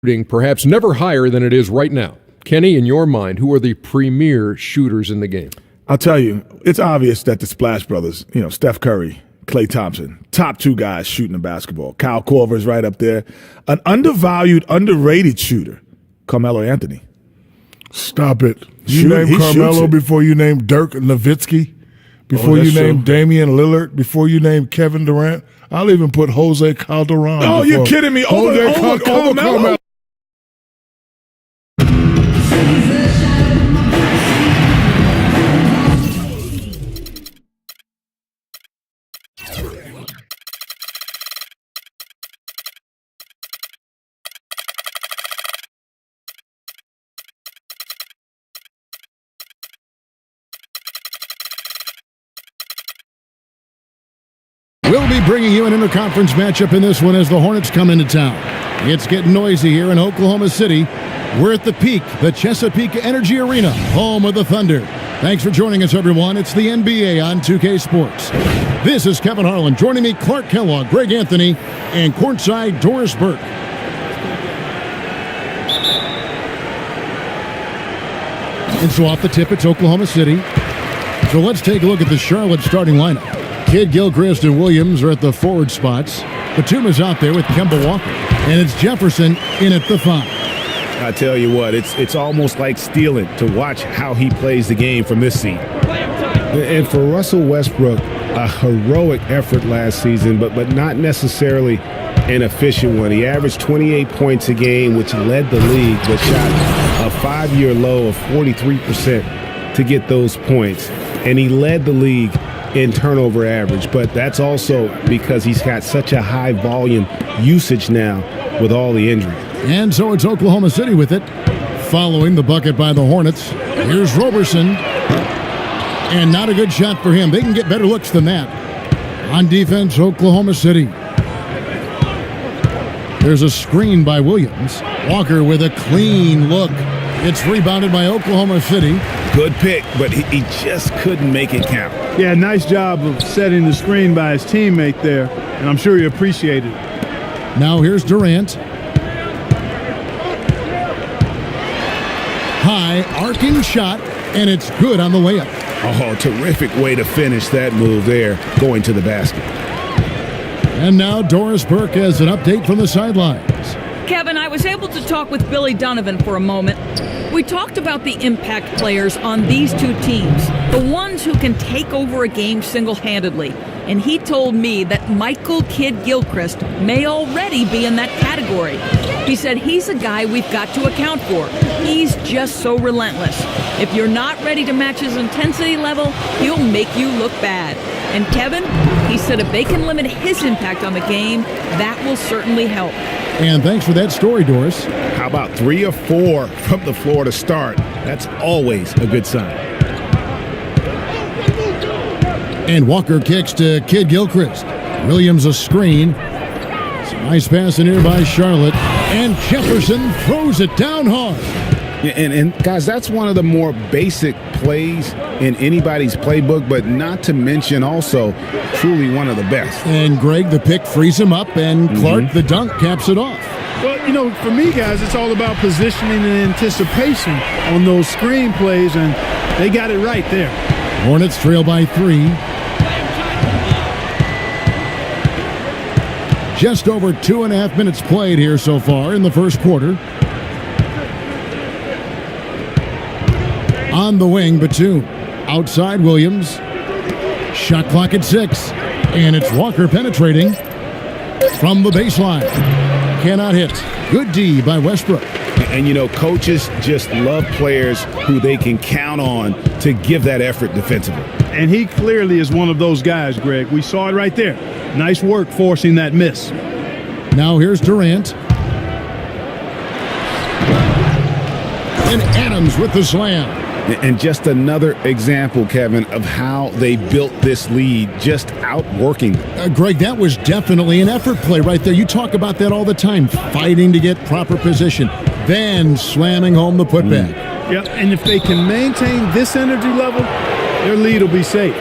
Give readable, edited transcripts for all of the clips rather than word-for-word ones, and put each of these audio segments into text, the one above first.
shooting perhaps never higher than it is right now. Kenny, in your mind, who are the premier shooters in the game? I'll tell you, it's obvious that the Splash Brothers, Steph Curry, Klay Thompson, top two guys shooting the basketball. Kyle Korver's right up there. An undervalued, underrated shooter, Carmelo Anthony. Stop it. You name Carmelo before you name Dirk Nowitzki, before you name Damian Lillard, before you name Kevin Durant. I'll even put Jose Calderon. Oh, you're kidding me. Over Carmelo? We'll be bringing you an interconference matchup in this one as the Hornets come into town. It's getting noisy here in Oklahoma City. We're at the Peak, the Chesapeake Energy Arena, home of the Thunder. Thanks for joining us, everyone. It's the NBA on 2K Sports. This is Kevin Harlan. Joining me, Clark Kellogg, Greg Anthony, and courtside Doris Burke. And so off the tip, it's Oklahoma City. So let's take a look at the Charlotte starting lineup. Kidd, Gilchrist, and Williams are at the forward spots. Batum is out there with Kemba Walker. And it's Jefferson in at the 5. I tell you what, it's almost like stealing to watch how he plays the game from this seat. And for Russell Westbrook, a heroic effort last season, but not necessarily an efficient one. He averaged 28 points a game, which led the league, but shot a 5-year low of 43% to get those points. And he led the league in turnover average, but that's also because he's got such a high volume usage now with all the injuries. And so it's Oklahoma City with it, following the bucket by the Hornets. Here's Roberson, and not a good shot for him. They can get better looks than that. On defense, Oklahoma City. There's a screen by Williams. Walker with a clean look. It's rebounded by Oklahoma City. Good pick, but he just couldn't make it count. Yeah, nice job of setting the screen by his teammate there, and I'm sure he appreciated it. Now here's Durant. High, arcing shot, and it's good on the layup. Oh, terrific way to finish that move there, going to the basket. And now Doris Burke has an update from the sidelines. Kevin, I was able to talk with Billy Donovan for a moment. We talked about the impact players on these two teams, the ones who can take over a game single-handedly. And he told me that Michael Kidd Gilchrist may already be in that category. He said he's a guy we've got to account for. He's just so relentless. If you're not ready to match his intensity level, he'll make you look bad. And Kevin, he said if they can limit his impact on the game, that will certainly help. And thanks for that story, Doris. How about 3 or 4 from the floor to start? That's always a good sign. And Walker kicks to Kidd Gilchrist. Williams a screen. Nice pass in here by Charlotte. And Jefferson throws it down hard. And guys, that's one of the more basic plays in anybody's playbook, but not to mention also truly one of the best. And Greg, the pick frees him up, and Clark, the dunk, caps it off. Well, for me, guys, it's all about positioning and anticipation on those screen plays, and they got it right there. Hornets trail by 3. Just over 2.5 minutes played here so far in the first quarter. On the wing, Batum. Outside, Williams. Shot clock at 6. And it's Walker penetrating from the baseline. Cannot hit. Good D by Westbrook. And, coaches just love players who they can count on to give that effort defensively. And he clearly is one of those guys, Greg. We saw it right there. Nice work forcing that miss. Now here's Durant. And Adams with the slam. And just another example, Kevin, of how they built this lead, just outworking. Greg, that was definitely an effort play right there. You talk about that all the time, fighting to get proper position, then slamming home the putback. Yep, and if they can maintain this energy level, their lead will be safe.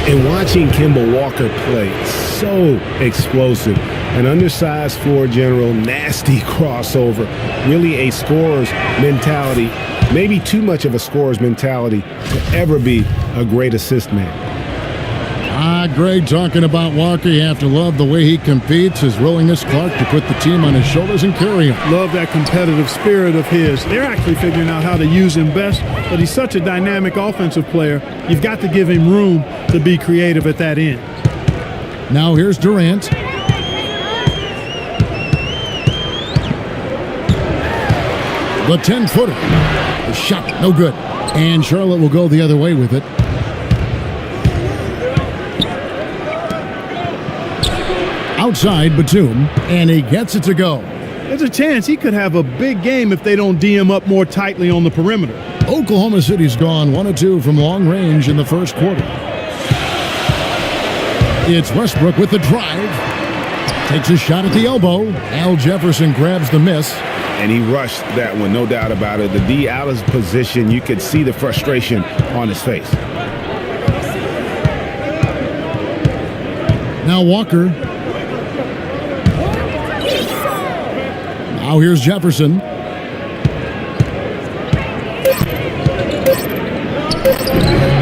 And watching Kemba Walker play, so explosive. An undersized floor general, nasty crossover, really a scorer's mentality, maybe too much of a scorer's mentality to ever be a great assist man. Greg, talking about Walker, you have to love the way he competes, his willingness, Clark, to put the team on his shoulders and carry him. Love that competitive spirit of his. They're actually figuring out how to use him best, but he's such a dynamic offensive player. You've got to give him room to be creative at that end. Now here's Durant. The 10-footer. The shot, no good. And Charlotte will go the other way with it. Outside Batum, and he gets it to go. There's a chance he could have a big game if they don't D him up more tightly on the perimeter. Oklahoma City's gone 1 of 2 from long range in the first quarter. It's Westbrook with the drive. Takes a shot at the elbow. Al Jefferson grabs the miss. And he rushed that one, no doubt about it. The D out of position, you could see the frustration on his face. Now Walker. Now here's Jefferson.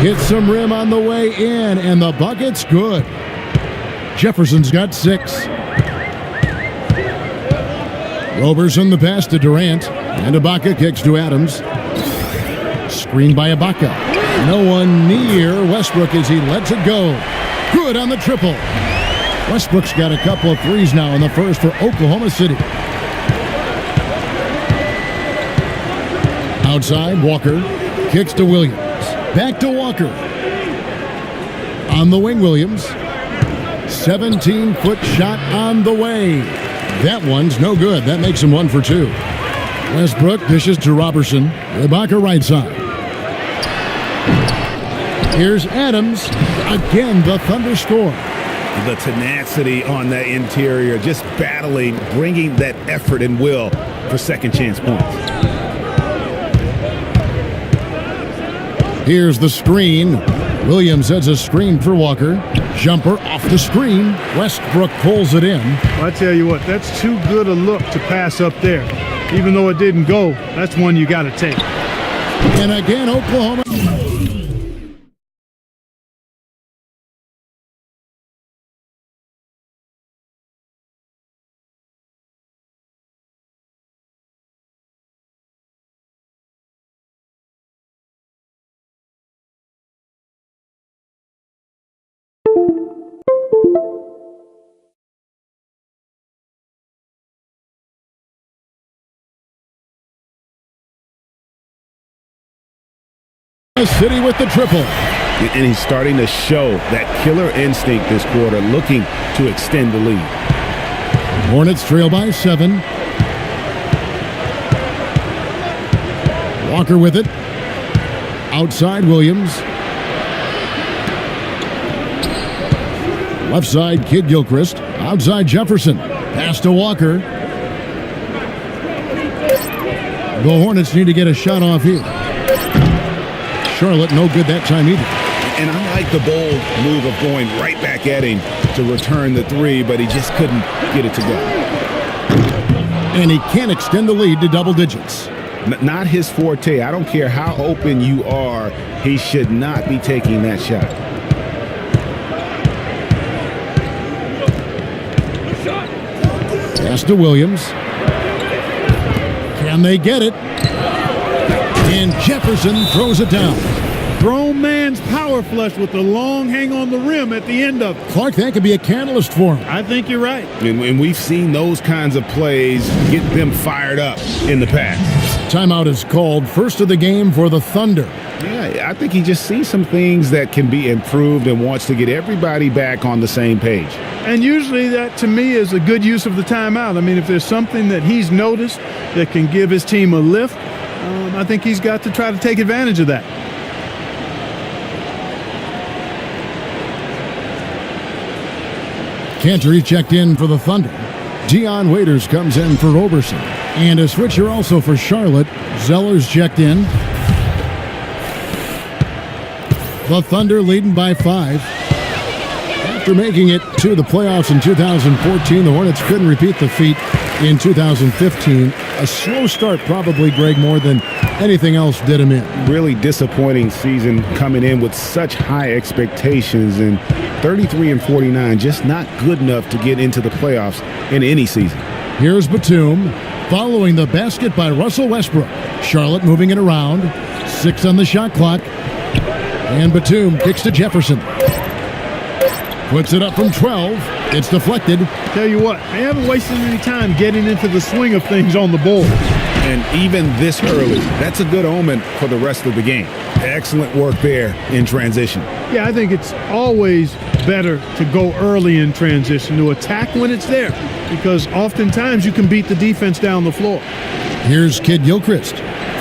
Hits some rim on the way in, and the bucket's good. Jefferson's got 6. Roberson the pass to Durant, and Ibaka kicks to Adams. Screened by Ibaka. No one near Westbrook as he lets it go. Good on the triple. Westbrook's got a couple of threes now in the first for Oklahoma City. Outside, Walker kicks to Williams. Back to Walker. On the wing, Williams. 17-foot shot on the way. That one's no good. That makes him 1 for 2. Westbrook dishes to Robertson. Ibaka right side. Here's Adams. Again, the Thunder score. The tenacity on that interior, just battling, bringing that effort and will for second chance points. Here's the screen. Williams sets a screen for Walker. Jumper off the screen. Westbrook pulls it in. I tell you what, that's too good a look to pass up there. Even though it didn't go, that's one you got to take. And again, Oklahoma. City with the triple. And he's starting to show that killer instinct this quarter, looking to extend the lead. Hornets trail by 7. Walker with it. Outside, Williams. Left side, Kid Gilchrist. Outside, Jefferson. Pass to Walker. The Hornets need to get a shot off here. Charlotte, no good that time either. And I like the bold move of going right back at him to return the 3, but he just couldn't get it to go. And he can't extend the lead to double digits. Not his forte. I don't care how open you are, he should not be taking that shot. Pass to Williams. Can they get it? And Jefferson throws it down. Grown man's power flush with the long hang on the rim at the end of it. Clark, that could be a catalyst for him. I think you're right. And we've seen those kinds of plays get them fired up in the past. Timeout is called. First of the game for the Thunder. Yeah, I think he just sees some things that can be improved and wants to get everybody back on the same page. And usually that, to me, is a good use of the timeout. I mean, if there's something that he's noticed that can give his team a lift, I think he's got to try to take advantage of that. Cantor checked in for the Thunder. Dion Waiters comes in for Roberson. And a switcher also for Charlotte. Zeller's checked in. The Thunder leading by 5. After making it to the playoffs in 2014, the Hornets couldn't repeat the feat in 2015. A slow start probably, Greg, more than anything else did him in. Really disappointing season coming in with such high expectations, and 33-49, just not good enough to get into the playoffs in any season. Here's Batum following the basket by Russell Westbrook. Charlotte moving it around. 6 on the shot clock. And Batum kicks to Jefferson. Puts it up from 12. It's deflected. Tell you what, they haven't wasted any time getting into the swing of things on the board. And even this early, that's a good omen for the rest of the game. Excellent work there in transition. Yeah, I think it's always better to go early in transition, to attack when it's there, because oftentimes you can beat the defense down the floor. Here's Kid Gilchrist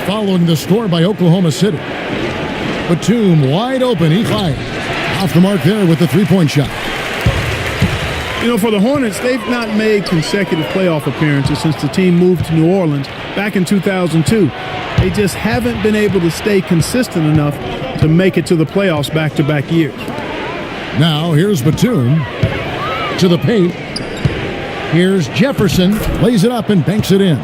following the score by Oklahoma City. Batum wide open. He fired. Off the mark there with the three-point shot. You know, for the Hornets, they've not made consecutive playoff appearances since the team moved to New Orleans back in 2002. They just haven't been able to stay consistent enough to make it to the playoffs back-to-back years. Now here's Batum to the paint. Here's Jefferson. Lays it up and banks it in.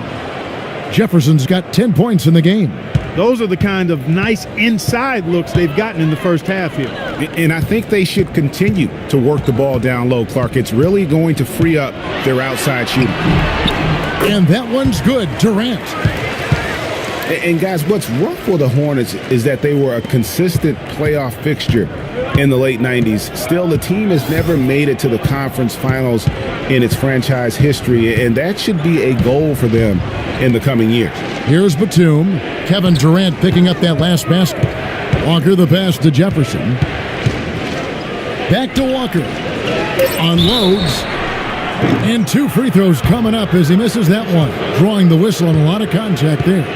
Jefferson's got 10 points in the game. Those are the kind of nice inside looks they've gotten in the first half here. And I think they should continue to work the ball down low, Clark. It's really going to free up their outside shooting. And that one's good. Durant. And guys, what's rough for the Hornets is that they were a consistent playoff fixture in the late 90s. Still, the team has never made it to the conference finals in its franchise history, and that should be a goal for them in the coming years. Here's Batum. Kevin Durant picking up that last basket. Walker the pass to Jefferson. Back to Walker. Unloads. And 2 free throws coming up as he misses that one. Drawing the whistle and a lot of contact there.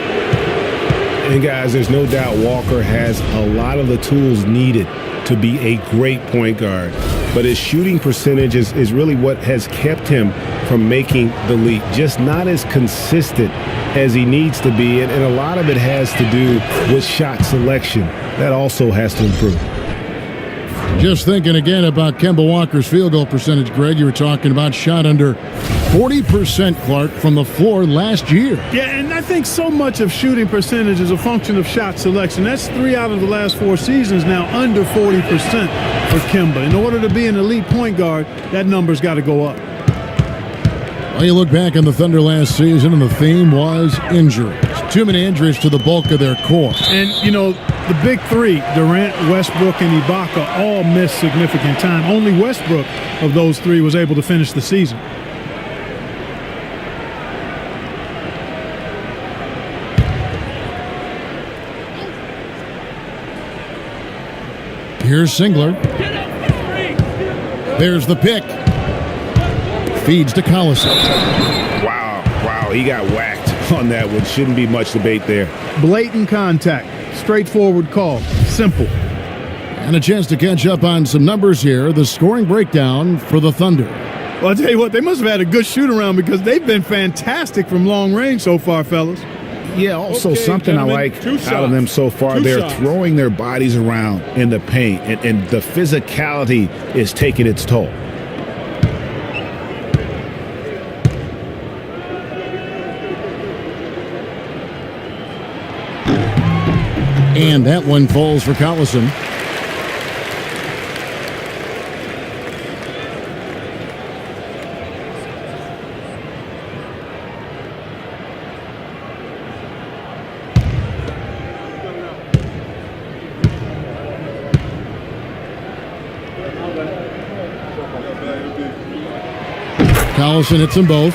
And guys, there's no doubt Walker has a lot of the tools needed to be a great point guard. But his shooting percentage is really what has kept him from making the leap. Just not as consistent as he needs to be. And a lot of it has to do with shot selection. That also has to improve. Just thinking again about Kemba Walker's field goal percentage, Greg. You were talking about shot under 40%, Clark, from the floor last year. Yeah, and I think so much of shooting percentage is a function of shot selection. That's 3 out of the last 4 seasons now under 40% for Kemba. In order to be an elite point guard, that number's got to go up. Well, you look back on the Thunder last season, and the theme was injuries. Too many injuries to the bulk of their core. And, you know, the big 3, Durant, Westbrook, and Ibaka, all missed significant time. Only Westbrook of those 3 was able to finish the season. Here's Singler. There's the pick. Feeds to Collison. Wow, he got whacked on that one. Shouldn't be much debate there. Blatant contact. Straightforward call. Simple. And a chance to catch up on some numbers here. The scoring breakdown for the Thunder. Well, I'll tell you what, they must have had a good shoot-around because they've been fantastic from long range so far, fellas. Yeah, also something I like out of them so far, they're throwing their bodies around in the paint, and the physicality is taking its toll. And that one falls for Collison. Collison hits them both.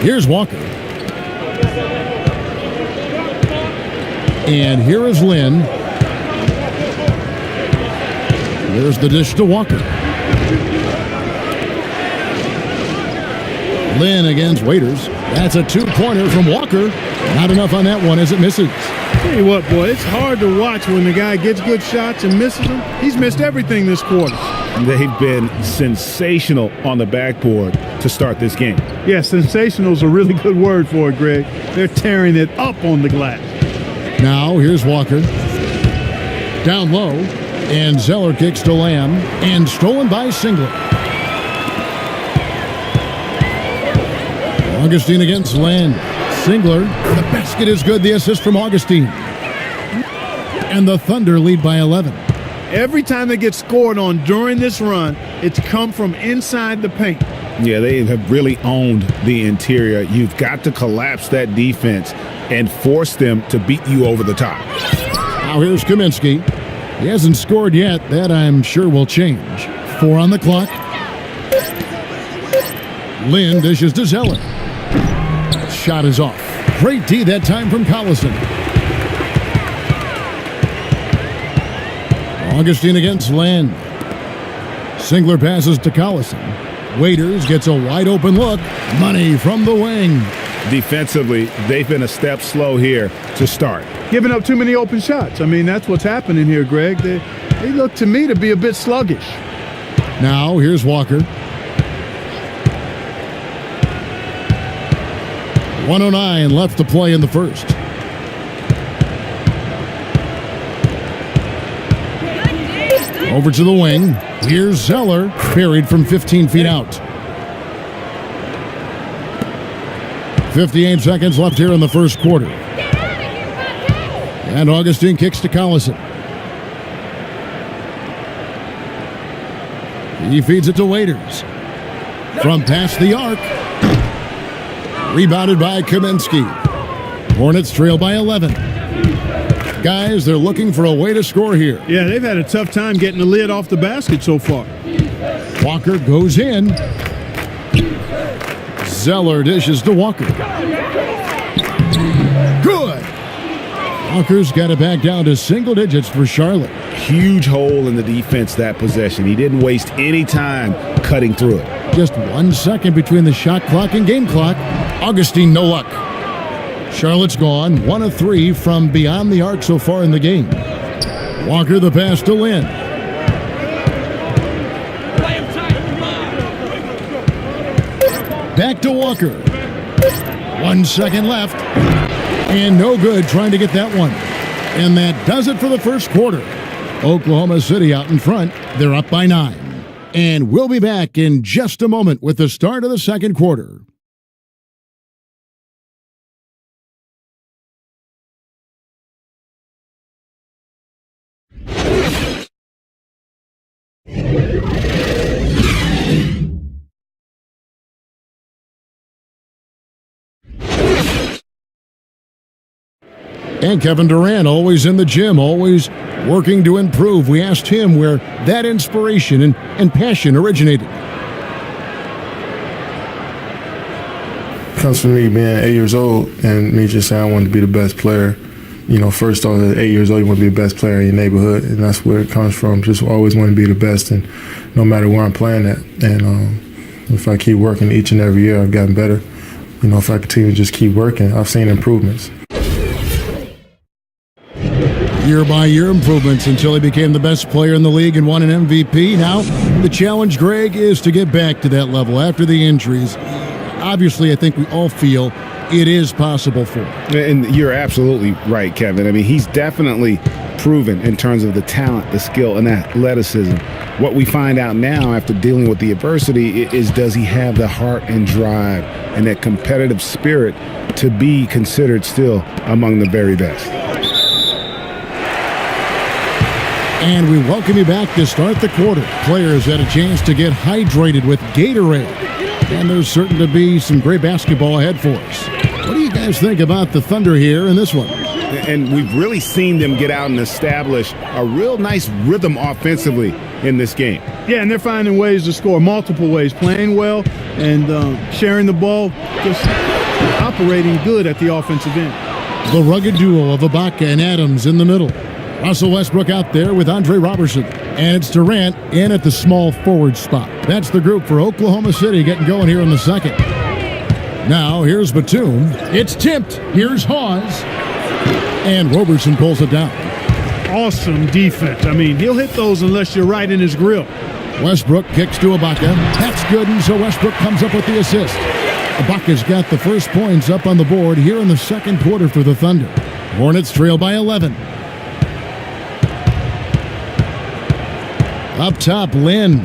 Here's Walker. And here is Lynn. There's the dish to Walker. Lynn against Waiters. That's a 2-pointer from Walker. Not enough on that one as it misses. Tell you what, boy, it's hard to watch when the guy gets good shots and misses them. He's missed everything this quarter. They've been sensational on the backboard to start this game. Yeah, sensational is a really good word for it, Greg. They're tearing it up on the glass. Now here's Walker. Down low, and Zeller kicks to Lamb, and stolen by Singler. Augustine against Land. Singler, the basket is good, the assist from Augustine. And the Thunder lead by 11. Every time they get scored on during this run, it's come from inside the paint. Yeah, they have really owned the interior. You've got to collapse that defense and force them to beat you over the top. Now here's Kaminsky. He hasn't scored yet. That I'm sure will change. 4 on the clock. Lynn dishes to Zeller. Shot is off. Great D that time from Collison. Augustine against Land. Singler passes to Collison. Waiters gets a wide open look. Money from the wing. Defensively, they've been a step slow here to start. Giving up too many open shots. I mean, that's what's happening here, Greg. They look to me to be a bit sluggish. Now here's Walker. 1:09 left to play in the first. Over to the wing. Here's Zeller, buried from 15 feet out. 58 seconds left here in the first quarter. And Augustine kicks to Collison. He feeds it to Waiters. From past the arc. Rebounded by Kaminsky. Hornets trail by 11. Guys, they're looking for a way to score here. Yeah, they've had a tough time getting the lid off the basket so far. Walker goes in. Zeller dishes to Walker. Good. Walker's got it back down to single digits for Charlotte. Huge hole in the defense that possession. He didn't waste any time cutting through it. Just 1 second between the shot clock and game clock. Augustine, no luck. Charlotte's gone 1 of 3 from beyond the arc so far in the game. Walker the pass to Lynn. Back to Walker. 1 second left. And no good trying to get that one. And that does it for the first quarter. Oklahoma City out in front. They're up by 9. And we'll be back in just a moment with the start of the second quarter. And Kevin Durant, always in the gym, always working to improve. We asked him where that inspiration and passion originated. Comes from me being 8 years old and me just saying I wanted to be the best player. You know, first off, at 8 years old, you want to be the best player in your neighborhood, and that's where it comes from. Just always want to be the best, and no matter where I'm playing at. And if I keep working each and every year, I've gotten better. You know, if I continue to just keep working, I've seen improvements. Year-by-year improvements until he became the best player in the league and won an MVP. Now, the challenge, Greg, is to get back to that level after the injuries. Obviously, I think we all feel it is possible for him. And you're absolutely right, Kevin. I mean, he's definitely proven in terms of the talent, the skill, and athleticism. What we find out now after dealing with the adversity is, does he have the heart and drive and that competitive spirit to be considered still among the very best? And we welcome you back to start the quarter. Players had a chance to get hydrated with Gatorade. And there's certain to be some great basketball ahead for us. What do you guys think about the Thunder here in this one? And we've really seen them get out and establish a real nice rhythm offensively in this game. Yeah, and they're finding ways to score, multiple ways, playing well and sharing the ball, just operating good at the offensive end. The rugged duo of Ibaka and Adams in the middle. Russell Westbrook out there with Andre Robertson. And it's Durant in at the small forward spot. That's the group for Oklahoma City getting going here in the second. Now, here's Batum. It's tipped. Here's Hawes. And Robertson pulls it down. Awesome defense. I mean, he'll hit those unless you're right in his grill. Westbrook kicks to Ibaka. That's good, and so Westbrook comes up with the assist. Ibaka's got the first points up on the board here in the second quarter for the Thunder. Hornets trail by 11. Up top, Lynn.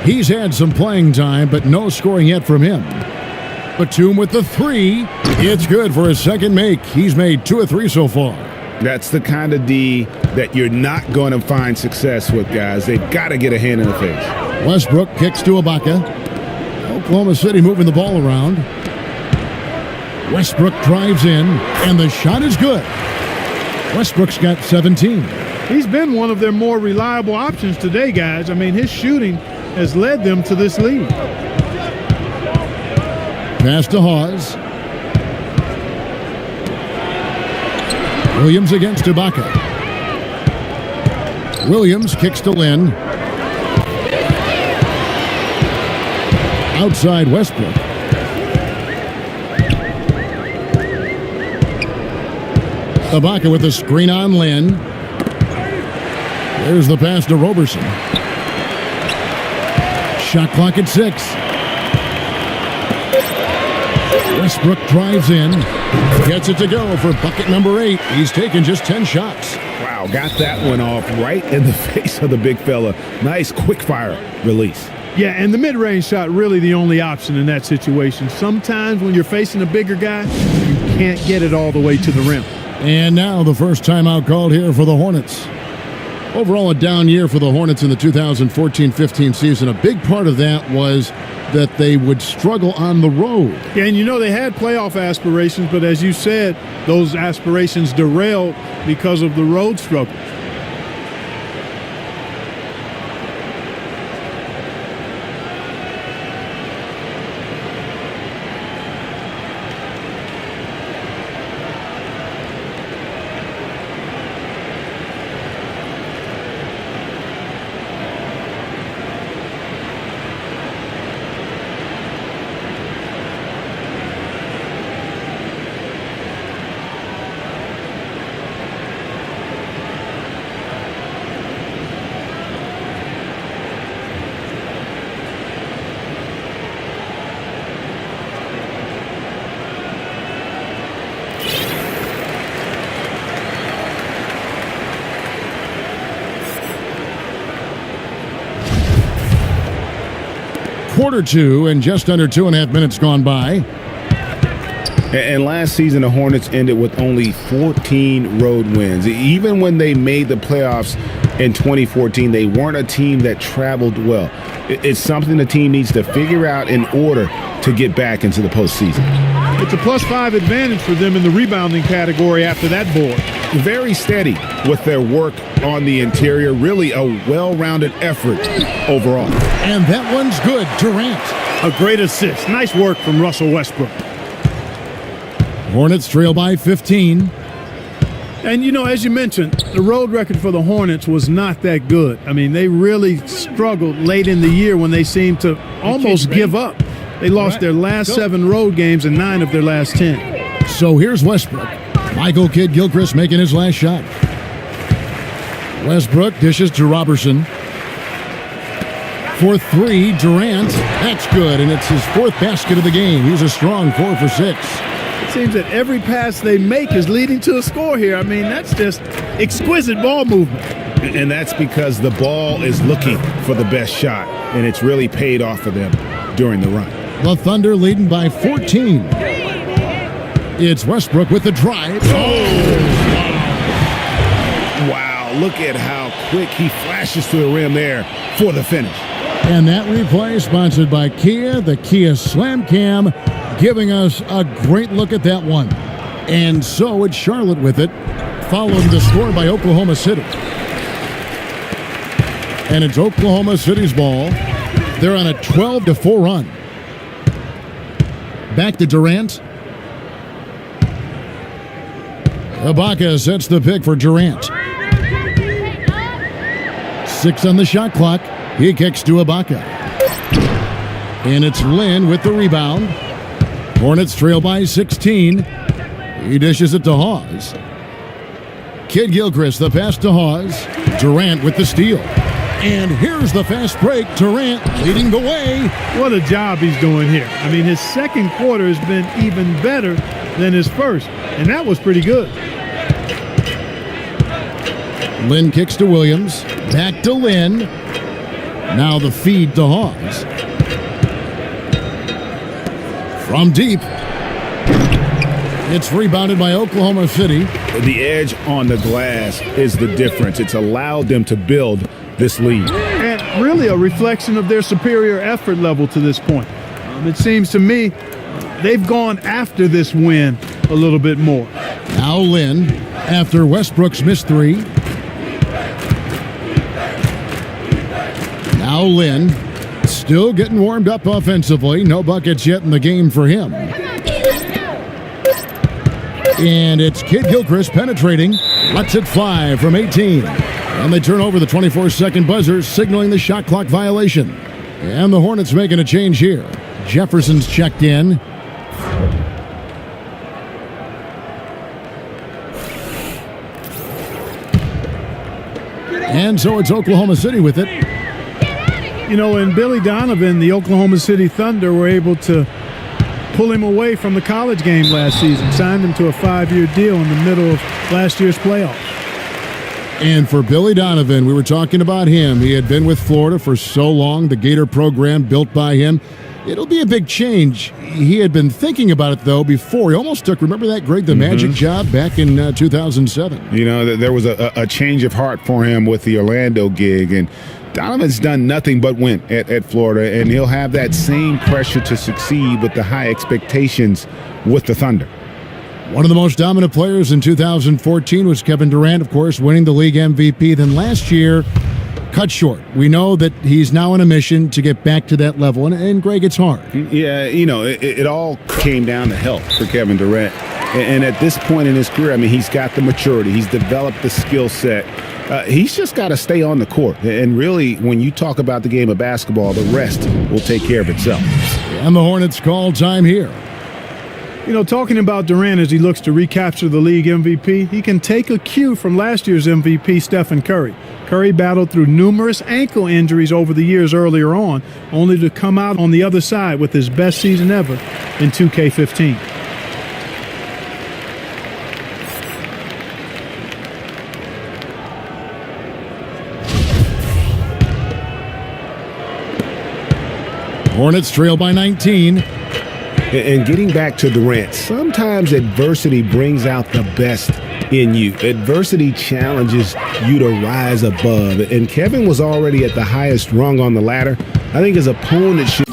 He's had some playing time, but no scoring yet from him. Batum with the three. It's good for his second make. He's made 2 of 3 so far. That's the kind of D that you're not going to find success with, guys. They've got to get a hand in the face. Westbrook kicks to Ibaka. Oklahoma City moving the ball around. Westbrook drives in, and the shot is good. Westbrook's got 17. He's been one of their more reliable options today, guys. I mean, his shooting has led them to this lead. Pass to Hawes. Williams against Ibaka. Williams kicks to Lynn. Outside Westbrook. Ibaka with the screen on Lynn. There's the pass to Roberson. Shot clock at 6. Westbrook drives in. Gets it to go for bucket number 8. He's taken just 10 shots. Wow, got that one off right in the face of the big fella. Nice quick fire release. Yeah, and the mid-range shot really the only option in that situation. Sometimes when you're facing a bigger guy, you can't get it all the way to the rim. And now the first timeout called here for the Hornets. Overall, a down year for the Hornets in the 2014-15 season. A big part of that was that they would struggle on the road. Yeah, and you know they had playoff aspirations, but as you said, those aspirations derailed because of the road struggle. Quarter 2 and just under 2.5 minutes gone by. And last season, the Hornets ended with only 14 road wins. Even when they made the playoffs in 2014, they weren't a team that traveled well. It's something the team needs to figure out in order to get back into the postseason. It's a +5 advantage for them in the rebounding category after that board. Very steady with their work on the interior. Really a well-rounded effort overall. And that one's good. Durant. A great assist. Nice work from Russell Westbrook. Hornets trail by 15. And, you know, as you mentioned, the road record for the Hornets was not that good. I mean, they really struggled late in the year when they seemed to almost give up. They lost their last 7 road games and 9 of their last 10. So here's Westbrook. Michael Kidd-Gilchrist making his last shot. Westbrook dishes to Robertson. For 3, Durant. That's good, and it's his 4th basket of the game. He's a strong 4 for 6. It seems that every pass they make is leading to a score here. I mean, that's just exquisite ball movement. And that's because the ball is looking for the best shot, and it's really paid off for them during the run. The Thunder leading by 14. It's Westbrook with the drive. Wow, look at how quick he flashes to the rim there for the finish. And that replay sponsored by Kia, the Kia Slam Cam, giving us a great look at that one. And so it's Charlotte with it, following the score by Oklahoma City. And it's Oklahoma City's ball. They're on a 12-4 run. Back to Durant. Ibaka sets the pick for Durant. 6 on the shot clock. He kicks to Ibaka. And it's Lynn with the rebound. Hornets trail by 16. He dishes it to Hawes. Kidd-Gilchrist, the pass to Hawes. Durant with the steal. And here's the fast break. Durant leading the way. What a job he's doing here. I mean, his second quarter has been even better than his first, and that was pretty good. Lynn kicks to Williams. Back to Lynn. Now the feed to Hawes. From deep. It's rebounded by Oklahoma City. The edge on the glass is the difference. It's allowed them to build this lead. And really a reflection of their superior effort level to this point. It seems to me they've gone after this win a little bit more. Now Lynn, after Westbrook's missed three. Now Lynn, still getting warmed up offensively. No buckets yet in the game for him. And it's Kid Gilchrist penetrating. Lets it fly from 18. And they turn over the 24-second buzzer, signaling the shot clock violation. And the Hornets making a change here. Jefferson's checked in. And so it's Oklahoma City with it. You know, and Billy Donovan, the Oklahoma City Thunder, were able to pull him away from the college game last season, signed him to a 5-year deal in the middle of last year's playoffs. And for Billy Donovan, we were talking about him. He had been with Florida for so long, the Gator program built by him. It'll be a big change. He had been thinking about it, though, before. He almost took, remember that Greg the Magic job back in 2007? You know, there was a change of heart for him with the Orlando gig, and Donovan's done nothing but win at Florida, and he'll have that same pressure to succeed with the high expectations with the Thunder. One of the most dominant players in 2014 was Kevin Durant, of course, winning the league MVP. Then last year, cut short. We know that he's now on a mission to get back to that level, and Greg, it's hard. Yeah, you know, it all came down to health for Kevin Durant. And at this point in his career, I mean, he's got the maturity. He's developed the skill set. He's just got to stay on the court. And really, when you talk about the game of basketball, the rest will take care of itself. And the Hornets call time here. You know, talking about Durant as he looks to recapture the league MVP, he can take a cue from last year's MVP, Stephen Curry. Curry battled through numerous ankle injuries over the years earlier on, only to come out on the other side with his best season ever in 2K15. Hornets trail by 19. And getting back to Durant, sometimes adversity brings out the best in you. Adversity challenges you to rise above. And Kevin was already at the highest rung on the ladder. I think his opponent should